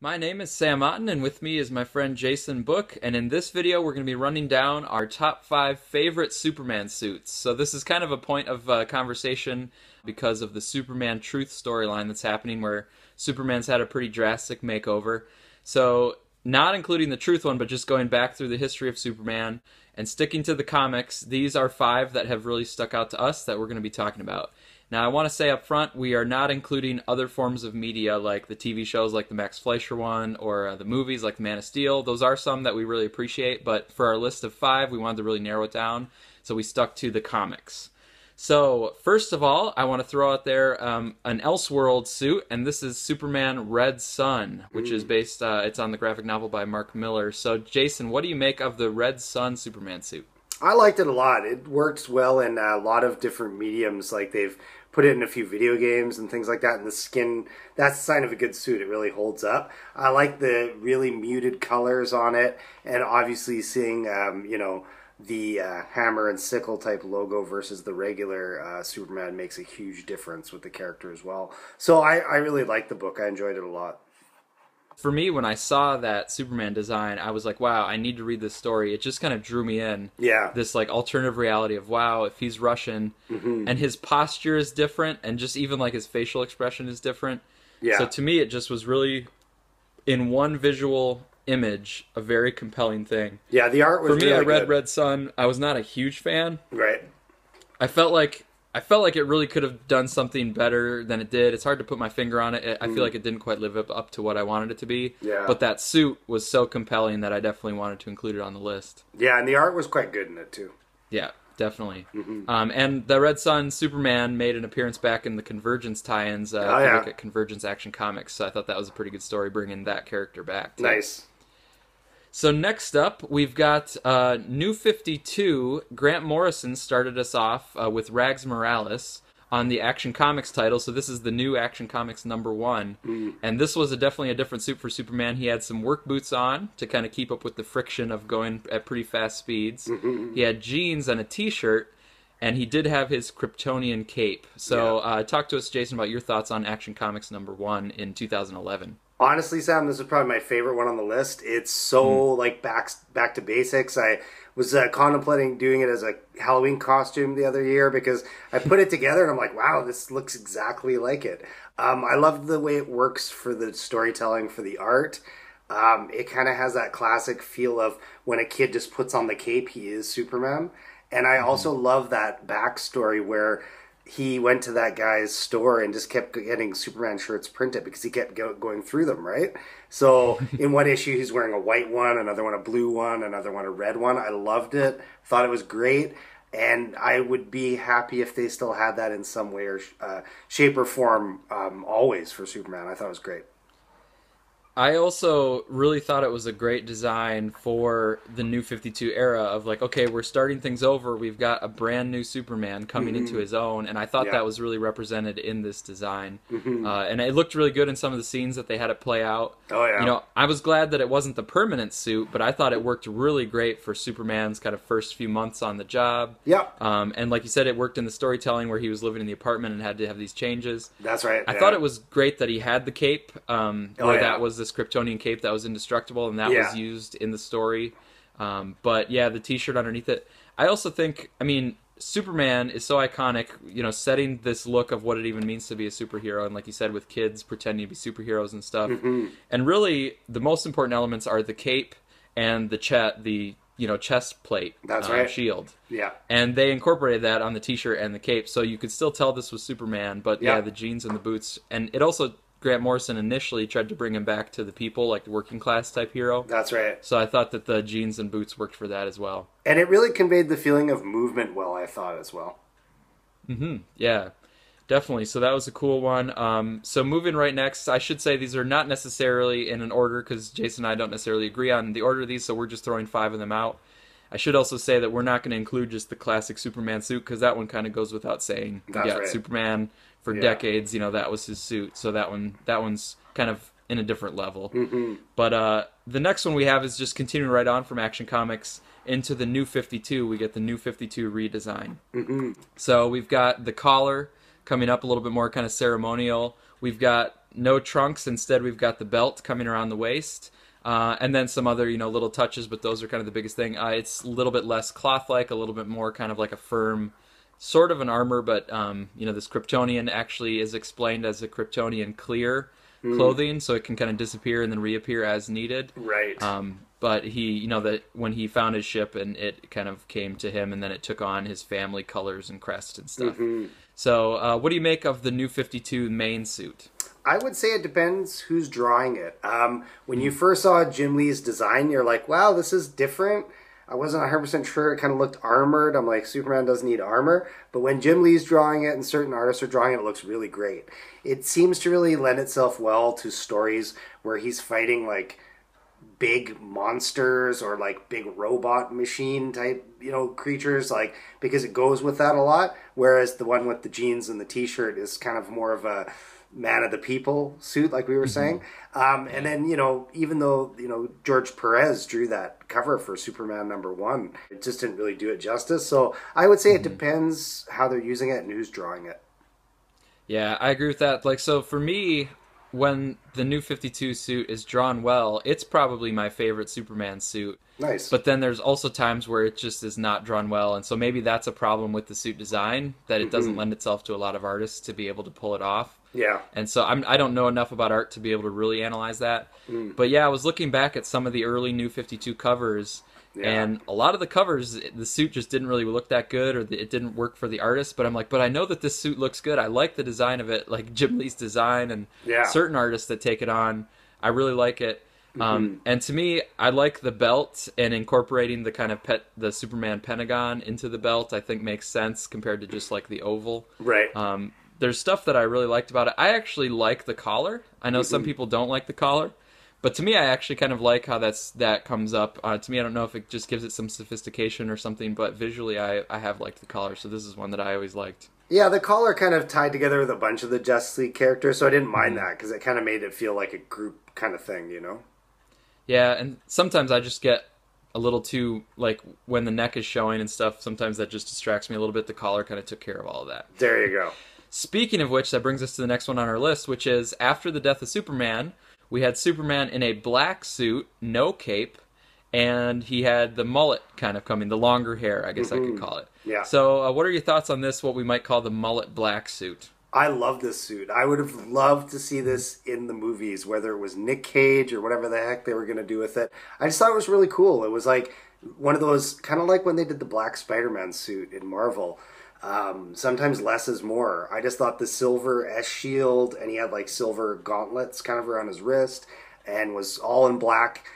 My name is Sam Otten, and with me is my friend Jason Book, and in this video we're going to be running down our top 5 favorite Superman suits. So this is kind of a point of conversation because of the Superman Truth storyline that's happening where Superman's had a pretty drastic makeover. So not including the Truth one, but just going back through the history of Superman and sticking to the comics, these are 5 that have really stuck out to us that we're going to be talking about. Now, I want to say up front, we are not including other forms of media like the TV shows like the Max Fleischer one or the movies like the Man of Steel. Those are some that we really appreciate, but for our list of 5, we wanted to really narrow it down, so we stuck to the comics. So, first of all, I want to throw out there an Elseworld suit, and this is Superman Red Sun, which is based, it's on the graphic novel by Mark Miller. So, Jason, what do you make of the Red Sun Superman suit? I liked it a lot. It works well in a lot of different mediums. Like they've put it in a few video games and things like that. And the skin, that's a sign of a good suit. It really holds up. I like the really muted colors on it. And obviously seeing, the hammer and sickle type logo versus the regular Superman makes a huge difference with the character as well. So I really liked the book. I enjoyed it a lot. For me, when I saw that Superman design, I was like, wow, I need to read this story. It just kind of drew me in. Yeah. This like alternative reality of, wow, if he's Russian and his posture is different and just even like his facial expression is different. Yeah. So to me, it just was really, in one visual image, a very compelling thing. Yeah, the art was really good. For me, I read good. Red Sun. I was not a huge fan. Right. I felt like it really could have done something better than it did. It's hard to put my finger on it. I feel like it didn't quite live up to what I wanted it to be. Yeah. But that suit was so compelling that I definitely wanted to include it on the list. Yeah, and the art was quite good in it too. Yeah, definitely. And the Red Sun Superman made an appearance back in the Convergence tie-ins. If you look at Convergence Action Comics. So I thought that was a pretty good story, bringing that character back too. Nice. So next up, we've got New 52. Grant Morrison started us off with Rags Morales on the Action Comics title. So this is the new Action Comics #1. And this was definitely a different suit for Superman. He had some work boots on to kind of keep up with the friction of going at pretty fast speeds. He had jeans and a t-shirt. And he did have his Kryptonian cape. So talk to us, Jason, about your thoughts on Action Comics #1 in 2011. Honestly, Sam, this is probably my favorite one on the list. It's so like back to basics. I was contemplating doing it as a Halloween costume the other year because I put it together and I'm like, wow, this looks exactly like it. I love the way it works for the storytelling, for the art. It kind of has that classic feel of when a kid just puts on the cape, he is Superman. And I also love that backstory where he went to that guy's store and just kept getting Superman shirts printed because he kept going through them, right? So in one issue, he's wearing a white one, another one a blue one, another one a red one. I loved it. Thought it was great. And I would be happy if they still had that in some way or shape or form always for Superman. I thought it was great. I also really thought it was a great design for the New 52 era of like, okay, we're starting things over. We've got a brand new Superman coming into his own. And I thought that was really represented in this design. And it looked really good in some of the scenes that they had it play out. Oh, yeah. You know, I was glad that it wasn't the permanent suit, but I thought it worked really great for Superman's kind of first few months on the job. Yeah. And like you said, it worked in the storytelling where he was living in the apartment and had to have these changes. That's right. I thought it was great that he had the cape, where that was this Kryptonian cape that was indestructible, and that was used in the story. But yeah, the t-shirt underneath it. I also think, I mean, Superman is so iconic, you know, setting this look of what it even means to be a superhero, and like you said, with kids pretending to be superheroes and stuff. And really, the most important elements are the cape and the chest plate. That's right. Shield. Yeah. And they incorporated that on the t-shirt and the cape, so you could still tell this was Superman, but yeah, the jeans and the boots. And it also, Grant Morrison initially tried to bring him back to the people, like the working class type hero. That's right. So I thought that the jeans and boots worked for that as well. And it really conveyed the feeling of movement well, I thought, as well. Yeah, definitely. So that was a cool one. So moving right next, I should say these are not necessarily in an order because Jason and I don't necessarily agree on the order of these, so we're just throwing 5 of them out. I should also say that we're not going to include just the classic Superman suit because that one kind of goes without saying. That's right. Superman for decades, you know, that was his suit. So that one's kind of in a different level. But the next one we have is just continuing right on from Action Comics into the New 52. We get the New 52 redesign. So we've got the collar coming up a little bit more kind of ceremonial We've got no trunks. Instead, we've got the belt coming around the waist. And then some other, little touches, but those are kind of the biggest thing. It's a little bit less cloth-like, a little bit more kind of like a firm, sort of an armor, but, this Kryptonian actually is explained as a Kryptonian clear clothing, so it can kind of disappear and then reappear as needed. Right. But he, that when he found his ship and it kind of came to him, and then it took on his family colors and crest and stuff. So, what do you make of the New 52 main suit? I would say it depends who's drawing it. When you first saw Jim Lee's design, you're like, wow, this is different. I wasn't 100% sure. It kind of looked armored. I'm like, Superman doesn't need armor. But when Jim Lee's drawing it and certain artists are drawing it, it looks really great. It seems to really lend itself well to stories where he's fighting like big monsters or like big robot machine type, creatures, like, because it goes with that a lot. Whereas the one with the jeans and the t-shirt is kind of more of a man of the people suit, like we were saying. And then, even though, George Perez drew that cover for Superman #1, it just didn't really do it justice. So I would say it depends how they're using it and who's drawing it. Yeah, I agree with that. Like, so for me, when the New 52 suit is drawn well, it's probably my favorite Superman suit. Nice. But then there's also times where it just is not drawn well, and so maybe that's a problem with the suit design, that it doesn't lend itself to a lot of artists to be able to pull it off. Yeah. And so I don't know enough about art to be able to really analyze that. But yeah, I was looking back at some of the early New 52 covers, and a lot of the covers, the suit just didn't really look that good, or it didn't work for the artist. But I'm like, but I know that this suit looks good. I like the design of it, like Jim Lee's design, and certain artists that take it on. I really like it. And to me, I like the belt, and incorporating the kind of the Superman Pentagon into the belt, I think makes sense compared to just like the oval. Right. There's stuff that I really liked about it. I actually like the collar. I know some people don't like the collar, but to me, I actually kind of like how that comes up. To me, I don't know if it just gives it some sophistication or something, but visually, I have liked the collar, so this is one that I always liked. Yeah, the collar kind of tied together with a bunch of the Justice League characters, so I didn't mind that, because it kind of made it feel like a group kind of thing, Yeah, and sometimes I just get a little too, like, when the neck is showing and stuff, sometimes that just distracts me a little bit. The collar kind of took care of all of that. There you go. Speaking of which, that brings us to the next one on our list, which is after the death of Superman, we had Superman in a black suit, no cape, and he had the mullet kind of coming, the longer hair, I guess I could call it. Yeah. So what are your thoughts on this, what we might call the mullet black suit? I love this suit. I would have loved to see this in the movies, whether it was Nick Cage or whatever the heck they were going to do with it. I just thought it was really cool. It was like one of those, kind of like when they did the black Spider-Man suit in Marvel. Sometimes less is more. I just thought the silver S shield, and he had like silver gauntlets kind of around his wrist, and was all in black.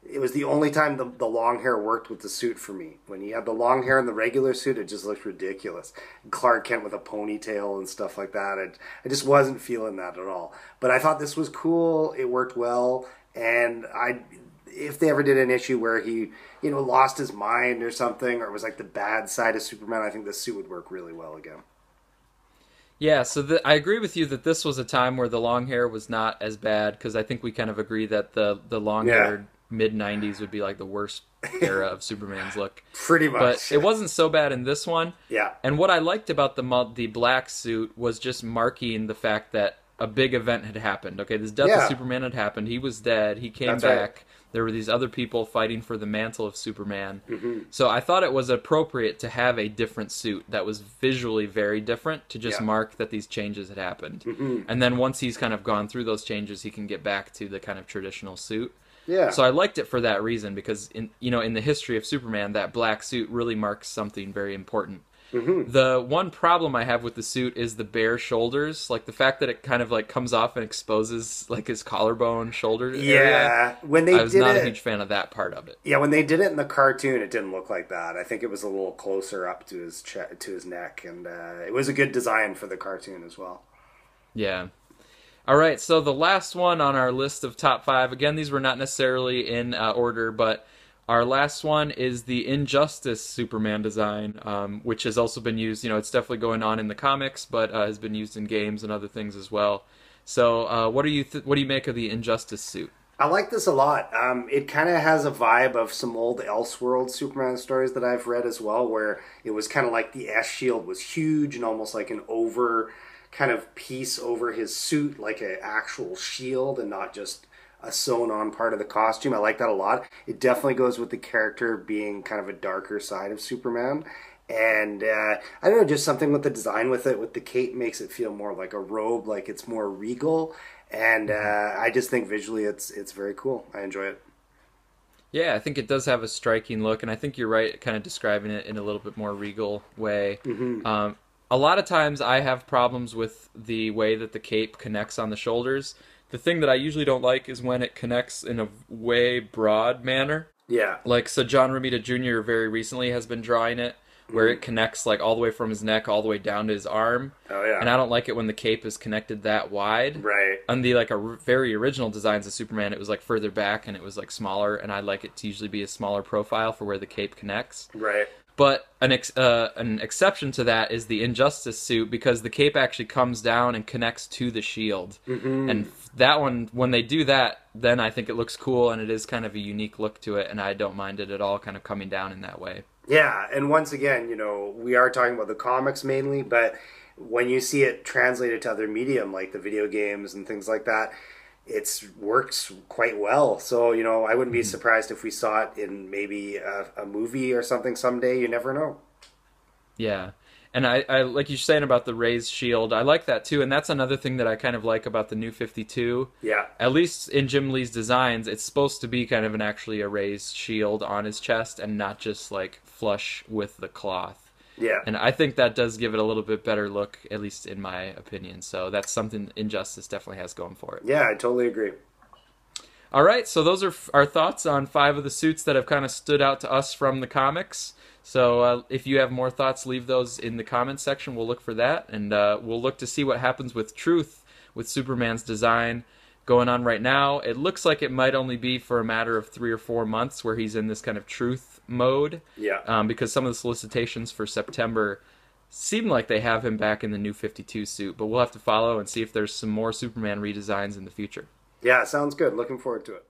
It was the only time the long hair worked with the suit for me. When he had the long hair in the regular suit, it just looked ridiculous. Clark Kent with a ponytail and stuff like that. I just wasn't feeling that at all. But I thought this was cool. It worked well. And if they ever did an issue where he, lost his mind or something, or it was like the bad side of Superman, I think this suit would work really well again. Yeah, so I agree with you that this was a time where the long hair was not as bad, because I think we kind of agree that the long-haired mid-90s would be like the worst era of Superman's look. Pretty much. But it wasn't so bad in this one. Yeah. And what I liked about the black suit was just marking the fact that a big event had happened. Okay, this death of Superman had happened. He was dead. He came back. Right. There were these other people fighting for the mantle of Superman. So I thought it was appropriate to have a different suit that was visually very different, to just mark that these changes had happened. And then once he's kind of gone through those changes, he can get back to the kind of traditional suit. Yeah. So I liked it for that reason, because in the history of Superman, that black suit really marks something very important. The one problem I have with the suit is the bare shoulders, like the fact that it kind of like comes off and exposes like his collarbone shoulder area. When they I was not a huge fan of that part of it. Yeah, when they did it in the cartoon, it didn't look like that. I think it was a little closer up to his neck, and it was a good design for the cartoon as well. Yeah. All right, so the last one on our list of top 5, again, these were not necessarily in order, but our last one is the Injustice Superman design, which has also been used, it's definitely going on in the comics, but has been used in games and other things as well. So what do you make of the Injustice suit? I like this a lot. It kind of has a vibe of some old Elseworld Superman stories that I've read as well, where it was kind of like the S shield was huge and almost like an over kind of piece over his suit, like an actual shield and not just a sewn on part of the costume. I like that a lot. It definitely goes with the character being kind of a darker side of Superman. And I don't know, just something with the design with it, with the cape, makes it feel more like a robe, like it's more regal. And I just think visually it's very cool. I enjoy it. Yeah, I think it does have a striking look, and I think you're right, kind of describing it in a little bit more regal way. A lot of times I have problems with the way that the cape connects on the shoulders. The thing that I usually don't like is when it connects in a way broad manner. Yeah. Like, so John Romita Jr. very recently has been drawing it, where it connects like all the way from his neck all the way down to his arm. Oh yeah. And I don't like it when the cape is connected that wide. Right. On the very original designs of Superman, it was like further back and it was like smaller, and I like it to usually be a smaller profile for where the cape connects. Right. But an exception to that is the Injustice suit, because the cape actually comes down and connects to the shield. And that one, when they do that, then I think it looks cool, and it is kind of a unique look to it, and I don't mind it at all kind of coming down in that way. Yeah, and once again, you know, we are talking about the comics mainly, but when you see it translated to other medium, like the video games and things like that, it works quite well. So, you know, I wouldn't be surprised if we saw it in maybe a movie or something someday. You never know. Yeah. And I like you saying about the raised shield, I like that too, and that's another thing that I kind of like about the new 52. Yeah. At least in Jim Lee's designs, it's supposed to be kind of actually a raised shield on his chest and not just like flush with the cloth. Yeah. And I think that does give it a little bit better look, at least in my opinion. So that's something Injustice definitely has going for it. Yeah, I totally agree. All right, so those are our thoughts on 5 of the suits that have kind of stood out to us from the comics. So if you have more thoughts, leave those in the comments section. We'll look for that, and we'll look to see what happens with Truth, with Superman's design going on right now. It looks like it might only be for a matter of 3 or 4 months where he's in this kind of Truth mode. Yeah. Because some of the solicitations for September seem like they have him back in the new 52 suit, but we'll have to follow and see if there's some more Superman redesigns in the future. Yeah, sounds good. Looking forward to it.